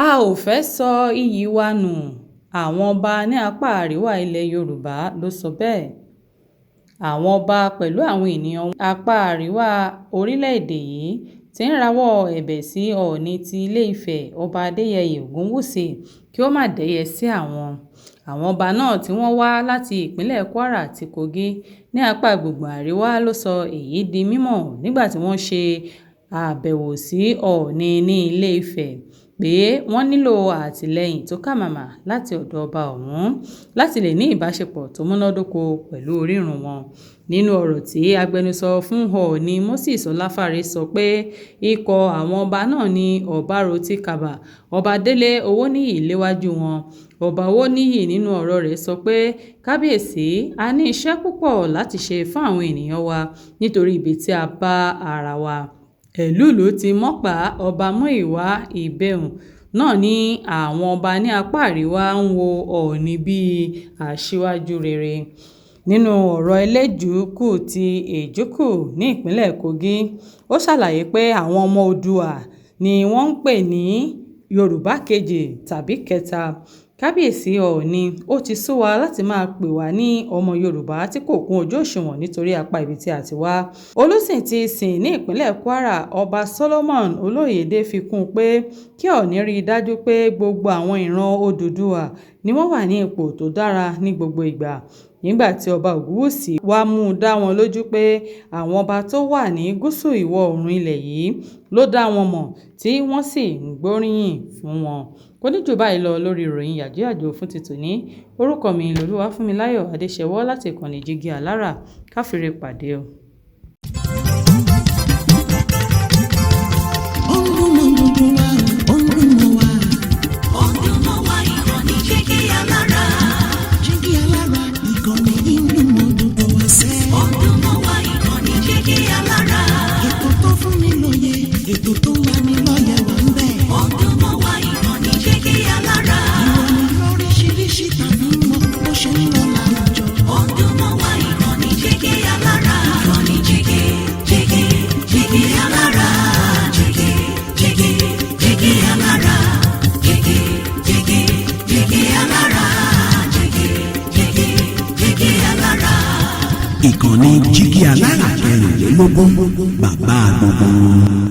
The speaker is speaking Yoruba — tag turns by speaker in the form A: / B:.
A: a ò fẹ́ sọ iyì wa nù àwọn ọba ní apá àríwá ilẹ̀ yorùbá ló sọ bẹ́ẹ̀. Àwọn ọba pẹ̀lú àwọn ènìyàn apá àríwá orílẹ̀-èdè yìí ti ń rawọ́ ẹ̀bẹ̀ sí ọọ̀ni ti ilé-ifẹ̀ ọba adéyẹyè ògúnwúsì kí ó má dẹ́yẹ sí àwọn. Àwọn ọba náà tí wọ́n wá láti ìpínlẹ̀ kwara àti kogi ní apá gbùngbùn àríwá ló sọ èyí di mímọ̀ nígbà tí wọ́n ṣe àbẹ̀wò sí ọọ̀ni ní ilé-ifẹ̀ pé wọ́n nílò àtìlẹ́yìn tó kàmàmà láti ọ̀dọ̀ ọba ọ̀hún láti lè ní ìbáṣepọ̀ tó múnádóko pẹ̀lú orírun wọn. Nínú ọ̀rọ̀ tí agbẹnusọ fún ọọ̀ni moses ọláfáre sọ pé ikọ̀ àwọn ọba náà ní ọ̀báro tí kábà ọba délé owóníyì léwájú wọn. Ọba owóníyì nínú ọ̀rọ̀ rẹ̀ sọ pé kábíyèsí a ní iṣẹ́ púpọ̀ láti ṣe fún àwọn ènìyàn wa nítorí ibi tí a bá ara wa. Ẹ̀lúùlú ti mọ́pà ọba múìwá ìbẹ̀hùn náà ní àwọn ọba ní apá àríwá ń wo ọọ̀ni bíi aṣíwájú rere. Nínú ọ̀rọ̀ ẹlẹ́jùúkù ti èjúkù ní ìpínlẹ̀ kogi ó ṣàlàyé pé àwọn ọmọ oòduà ni wọ́n ń pè ní yorùbá kejì tàbí kẹta. Kábíyèsí ọọ̀ni ó ti sú wa láti máa pè wá ní ọmọ yorùbá tí kò kún ojú òṣùwọ̀n nítorí apá ibi tí a ti wá. Olùsìn ti sìn ní ìpínlẹ̀ kwara ọba solomon olóyèdè fi kún un pé kí ọọ̀ni rí i dájú pé gbogbo àwọn ìran odùduwà ni wọ́n wà ní ipò tó dára ní gbogbo ìgbà. Nígbà tí ọba ògúnwúsì wá mú un dá wọn lójú pé àwọn ọba tó wà ní gúúsù ìwọ̀ oòrùn ilẹ̀ yìí ló dá wọn mọ̀ tí wọ́n sì ń gbóríyìn fún wọn. Kò ní jù báyìí lọ lórí ìròyìn yàjóyàjó fún ti tòní. Orúkọ mi lolúwafúnmiláyọ̀ adéṣẹwọ́ láti ìkànnì Jígí Alára. Káfíńre pàdé o.
B: Ìkànnì Jígí Alára 24 bàbá gbogbo.